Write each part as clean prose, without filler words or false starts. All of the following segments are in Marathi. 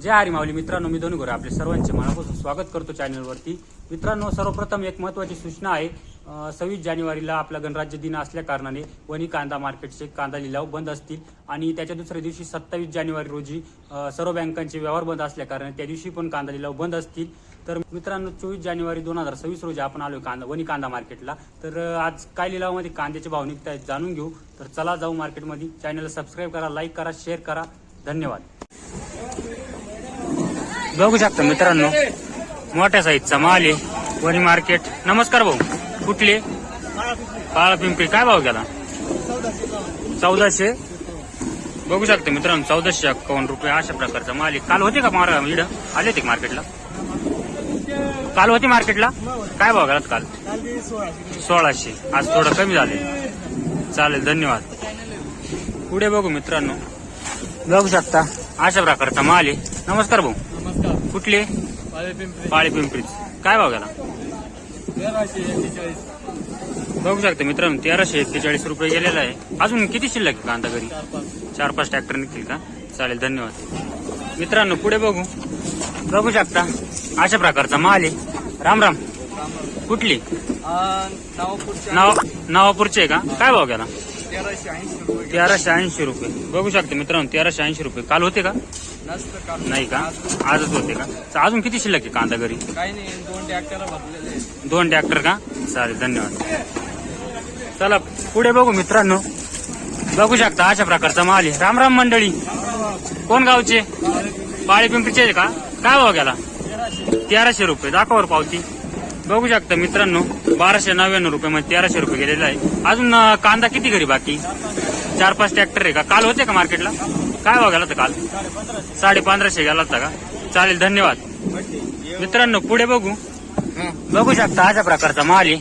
जय हरी माऊली मित्रांनो, मी दोन्ही गोरे आपले सर्वांचे मनापासून स्वागत करतो चॅनलवरती. मित्रांनो, सर्वप्रथम एक महत्त्वाची सूचना आहे. 26 जानेवारीला आपला गणराज्य दिन असल्या कारणाने वणी कांदा मार्केटचे कांदा लिलाव बंद असतील आणि त्याच्या दुसऱ्या दिवशी 27 जानेवारी रोजी सर्व बँकांचे व्यवहार बंद असल्या कारणाने त्या दिवशी पण कांदा लिलाव बंद असतील. तर मित्रांनो, 24 जानेवारी 2026 रोजी आपण आलो वणी कांदा मार्केटला. तर आज काय लिलावामध्ये कांद्याचे भाव निघत आहेत जाणून घेऊ. तर चला जाऊ मार्केटमध्ये. चॅनलला सबस्क्राईब करा, लाईक करा, शेअर करा. धन्यवाद. बघू शकता मित्रांनो, मोठ्या साईजचा माल आहे वणी मार्केट. नमस्कार भाऊ, कुठले? काळा पिंपरी. काय भाव गेला? 1400. बघू शकता मित्रांनो, 1451 रुपये अशा प्रकारचा माल आहे. काल होते का इकडं आले होते मार्केटला? काल होते मार्केटला. काय भाव गेला काल? 1600. आज थोडं कमी झाले. चालेल, धन्यवाद. पुढे बघू मित्रांनो, बघू शकता अशा प्रकारचा माल आहे. नमस्कार भाऊ, कुठले? पाळी पिंपरी. काय भाव गेला? 1341. बघू शकता मित्रांनो, 1341 रुपये गेलेला आहे. अजून किती शिल्लक आहे कांदा घरी? 4-5 ट्रॅक्टर निघतील का? चालेल, धन्यवाद. मित्रांनो, पुढे बघू शकता अशा प्रकारचा माल आहे. राम राम, कुठली? नावापूरचे का? काय भाव गेला? 1380 रुपये. बघू शकता मित्रांनो, 1380 रुपये. काल होते का? नाही का? आजच होते का? अजून किती शिल्लक आहे कांदा घरी? काही नाही, 2 ट्रॅक्टर भरलेले. 2 ट्रॅक्टर का? चालेल, धन्यवाद. चला पुढे बघू मित्रांनो, बघू शकता अशा प्रकारचा माल आहे. राम राम मंडळी, कोण गावचे? पाळी पिंपरीचे का? काय भाव गेला? 1300 रुपये. दाखवावर पावती. बघू शकता मित्रांनो, 1299 रुपये मध्ये 1300 रुपये गेलेला आहे. अजून कांदा किती घरी बाकी? 4-5 ट्रॅक्टर आहे का? काल होते का मार्केटला? काय भाव गेला तर काल? 1550 गेला होता का? चालेल, धन्यवाद. मित्रांनो, पुढे बघू शकता अशा प्रकारचा माल आहे.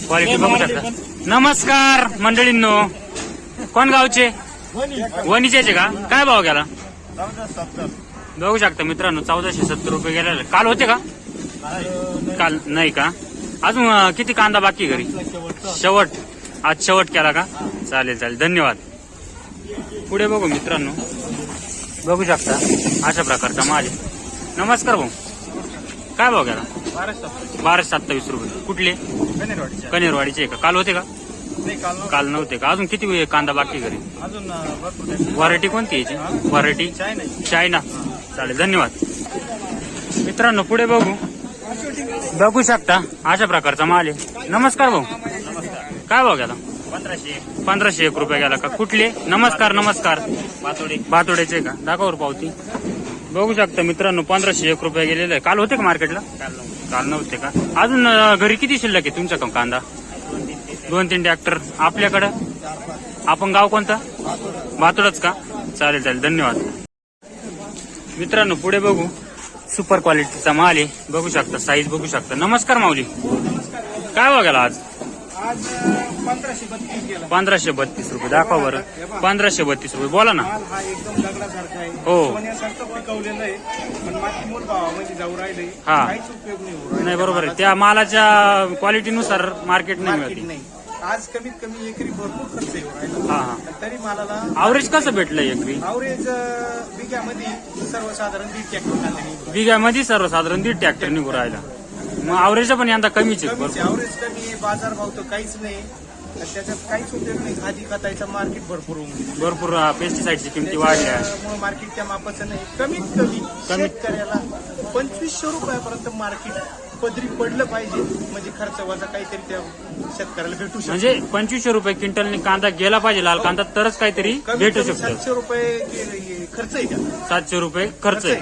क्वालिटी बघू शकता. नमस्कार मंडळींनो, कोण गावचे? वणीचे का? काय भाव गेला? बघू शकता मित्रांनो, 1470 रुपये गेलेला. काल होते का? काल नाही का? अजून किती कांदा बाकी घरी? शेवट. आज शेवट केला का? चालेल, धन्यवाद. पुढे बघू मित्रांनो, बघू शकता अशा प्रकारचा माल आहे. नमस्कार भाऊ, काय भाव गेला? 1227 रुपये. कुठले? कनेरवाडीचे का? काल होते का? काल नव्हते का? अजून किती कांदा बाकी घरी? व्हरायटी कोणती याची? Variety China. चालेल, धन्यवाद. मित्रांनो, पुढे बघू शकता अशा प्रकारचा माल आहे. नमस्कार भाऊ, काय भाव गेला? 1501 रुपये गेला का? कुठले? नमस्कार. बातोड्याचे का? दाखवावर पावती. बघू शकता मित्रांनो, 1501 रुपये गेलेले आहे. काल होते का मार्केटला? काल नव्हते का? अजून घरी किती शिल्लक आहे तुमच्या कांदा? 2-3 ट्रॅक्टर. आपल्याकडं? आपण गाव कोणतं? बातोडच का? चालेल, धन्यवाद. मित्रांनो, पुढे बघू सुपर क्वालिटीचा माल आहे. बघू शकता, साईज बघू शकता. नमस्कार माऊली, काय भाव गेला आज? 1532 रुपये. दाखवा बरं. 1532 रुपये. बोला ना. हो. हा, नाही बरोबर आहे. त्या मालाच्या क्वालिटीनुसार मार्केट नाही मिळते. आज कमीत कमी एकरी भरपूर खर्च येऊ हा, तरी मालाला ॲव्हरेज कसं भेटलं एकरी? ॲव्हरेज बिघ्यामध्ये सर्वसाधारण 1.5 ट्रॅक्टर. बिघ्यामध्ये सर्वसाधारण 1.5 ट्रॅक्टर निघू राहिला. मग ॲव्हरेज पण यंदा कमीच आहे. ॲव्हरेज कमी, बाजार भाव तर काहीच नाही. त्याच्यात काहीच उपयोग नाही. खादी खताचं मार्केट भरपूर पेस्टिसाइडची किमती वाढल्या. मार्केट त्या मापाचं नाही. कमीत कमी शेतकऱ्याला 2500 रुपयापर्यंत मार्केट पदरी पडलं पाहिजे, म्हणजे खर्च वजा काहीतरी त्या शेतकऱ्याला भेटू शकतो. म्हणजे 2500 रुपये क्विंटलने कांदा गेला पाहिजे, लाल कांदा, तरच काहीतरी भेटू शकतो. 700 रुपये खर्च आहे. 700 रुपये खर्च आहे.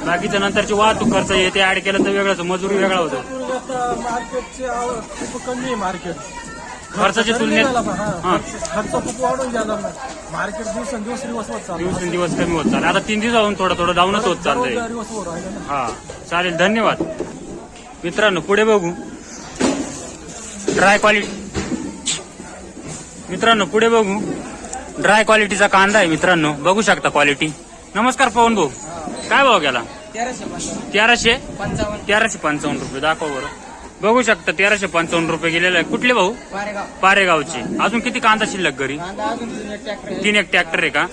बाकीच्या नंतरची वाहतूक खर्च येते, ऍड केलं तर वेगळाच, मजुरी वेगळा होतो. मार्केटचे खूप कमी आहे. मार्केट खर्चाच्या तुलनेत खर्च खूप वाढून गेला. मार्केट दिवसेंदिवस कमी होत चाललं. आता 3 दिवसाहून थोडं डाऊनच होत चाललंय. हा, चालेल, धन्यवाद. मित्रांनो, पुढे बघू ड्राय क्वालिटीचा कांदा आहे. मित्रांनो, बघू शकता क्वालिटी. नमस्कार पवन भाऊ, काय भाव गेला? 1355 रुपये. दाखवा बरं. बघू शकता 1355 रुपये गेलेला आहे. कुठले भाऊ? पारेगावचे. अजून किती कांदा शिल्लक घरी? 3 एक ट्रॅक्टर आहे का?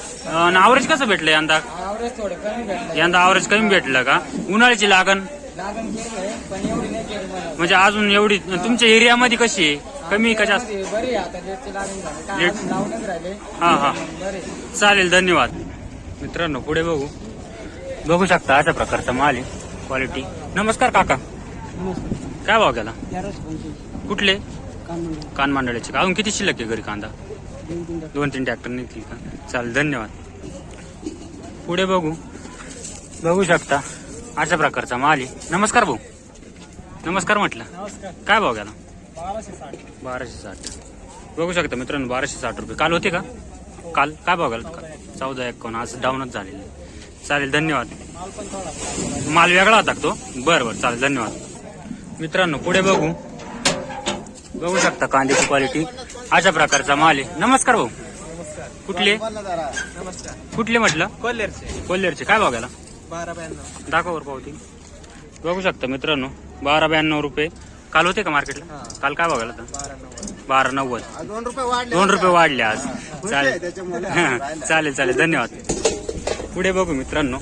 आवरेज कसं भेटलं यंदा? यंदा आवरेज कमी भेटलं का? उन्हाळ्याची लागण म्हणजे अजून एवढी तुमच्या एरियामध्ये कशी आहे? कमी का जास्त? हा चालेल, धन्यवाद. मित्रांनो पुढे बघू शकता अशा प्रकारचा माल आहे, क्वालिटी. नमस्कार काका, काय भाव गेला? कुठले? कानमांडळ्याचे का? अजून किती शिल्लक आहे घरी कांदा? 2-3 ट्रॅक्टर निघतील का? चालेल, धन्यवाद. पुढे बघू शकता अशा प्रकारचा माल आहे. नमस्कार भाऊ. नमस्कार म्हटलं. काय भाव गेला? 1260. बघू शकता मित्रांनो 1260 रुपये. काल होते का? काल काय भाव गेला? 1451. आज डाऊनच झालेले. चालेल, धन्यवाद. माल वेगळा होता तो? बरं चालेल, धन्यवाद. मित्रांनो पुढे बघू शकता कांद्याची क्वालिटी अशा प्रकारचा माल आहे. नमस्कार भाऊ. कुठले म्हटलं? कोल्हेरचे. काय भाव गेला? 1292. दाखवावर पावती. बघू शकता मित्रांनो 1292 रुपये. काल होते का मार्केटला? काल काय भाव गेला? 1290. 2 रुपये वाढले आज. चालेल, धन्यवाद. पुढे बघू मित्रांनो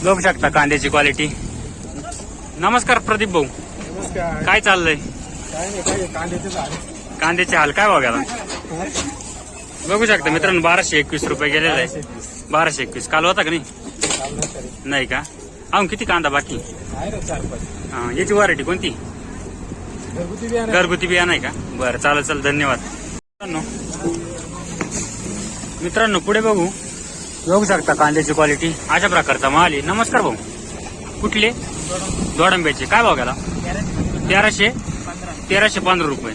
बघू शकता कांद्याची क्वालिटी. नमस्कार प्रदीप भाऊ. काय चाललंय? कांद्याचे हाल काय भाव गेला? बघू शकता मित्रांनो 1221 रुपये गेलेला आहे. 1221. काल होता का नाही का? अजून किती कांदा बाकी? याची व्हरायटी कोणती? घरगुती बिया नाही का? बरं चालेल, धन्यवाद. मित्रांनो पुढे बघू शकता कांद्याची क्वालिटी अशा प्रकारचा माल आहे. नमस्कार भाऊ. कुठले? दोडंब्याचे. काय भाव गेला? 1315 रुपये.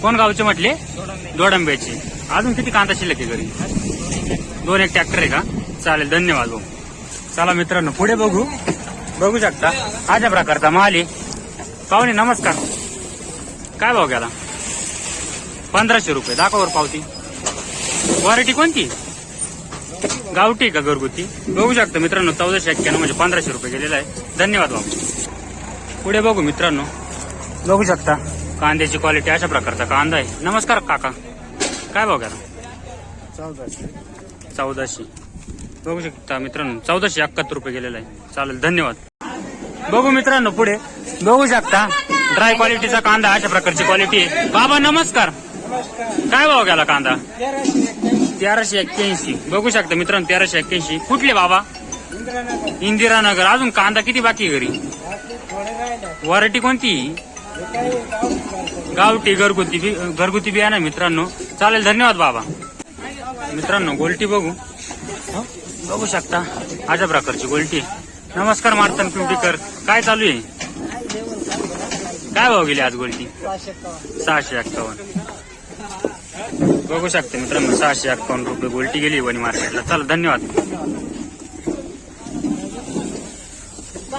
कोण गावचे म्हटले? दोडंब्याचे. अजून किती कांदा शिल्लक आहे घरी? 2 एक ट्रॅक्टर आहे का? चालेल, धन्यवाद भाऊ. चला मित्रांनो पुढे बघू शकता अशा प्रकारचा माल आहे. पाहुणे नमस्कार. काय भाव गेला? 1500 रुपये. दाखवावर पावती. व्हरायटी कोणती? गावठी का घरगुती? बघू शकता मित्रांनो 1491 म्हणजे 1500 रुपये गेलेला आहे. धन्यवाद भाऊ. पुढे मित्रांनो बघू शकता कांद्याची क्वालिटी अशा प्रकारचा कांदा आहे. नमस्कार काका, काय भाव गेला? 1400. बघू शकता मित्रांनो 1471 रुपये गेलेला आहे. चालेल, धन्यवाद. बघू मित्रांनो पुढे बघू शकता ड्राय क्वालिटीचा कांदा अशा प्रकारची क्वालिटी आहे. बाबा नमस्कार. काय भाव गेला कांदा? 1381. बघू शकता मित्रांनो 1381. कुठले बाबा? इंदिरानगर. अजून कांदा किती बाकी घरी? व्हरायटी कोणती? गावठी घरगुती बियाणं मित्रांनो. चालेल, धन्यवाद बाबा. मित्रांनो गोल्टी बघू शकता अशा प्रकारची गोल्टी. नमस्कार मार्तन पिंपरीकर, काय चालू आहे? काय भाव गेली आज गोल्टी? 651. बघू शकता मित्रांनो 651 रुपये गोल्टी गेली वणी मार्केटला. चला, धन्यवाद.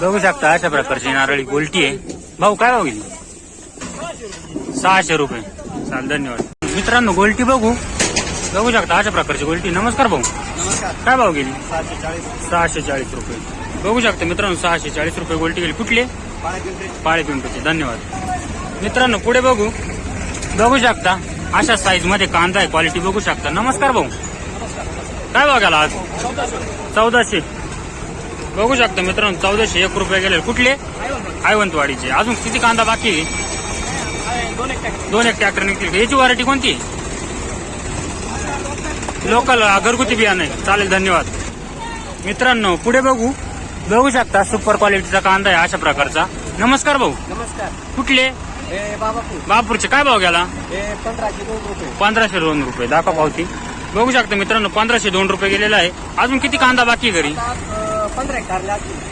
बघू शकता अशा प्रकारची नारळी गोल्टी आहे. भाऊ काय भाव गेली? 600 रुपये. चालेल, धन्यवाद. मित्रांनो गोल्टी बघू शकता अशा प्रकारची गोल्टी. नमस्कार भाऊ, काय भाव गेली? 640 रुपये. बघू शकता मित्रांनो 640 रुपये गोल्टी गेली. कुठले? पाळेपिंपरीचे. धन्यवाद. मित्रांनो पुढे बघू शकता अशा साईज मध्ये कांदा आहे, क्वालिटी बघू शकता. नमस्कार भाऊ, काय भाव गेला आज? 1400. बघू शकता मित्रांनो 1401 रुपये गेले. कुठले? आयवंतवाडीचे. अजून किती कांदा बाकी? 2 एक ट्रॅक्टर निघतील. याची व्हरायटी कोणती? लोकल घरगुती बियाणे. चालेल, धन्यवाद. मित्रांनो पुढे बघू शकता सुपर क्वालिटीचा कांदा आहे अशा प्रकारचा. नमस्कार भाऊ. नमस्कार. कुठले? बापूरचे. काय भाव गेला? 1502 रुपये. दाखवा पावती. बघू शकता मित्रांनो 1502 रुपये गेलेला आहे. अजून किती कांदा बाकी घरी?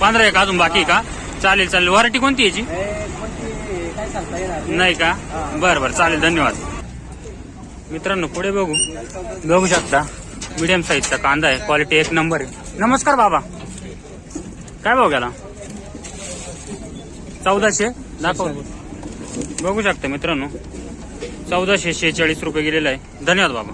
15 एक अजून बाकी का? चालेल. व्हरायटी कोणती याची? नाही का? बरं चालेल, धन्यवाद. मित्रांनो पुढे बघू शकता मीडियम साईजचा कांदा आहे, क्वालिटी 1 नंबर आहे. नमस्कार बाबा, काय भाव गेला? 1400. दाखव. बघू शकता मित्रांनो 1446 रुपये गेलेला आहे. धन्यवाद बाबा.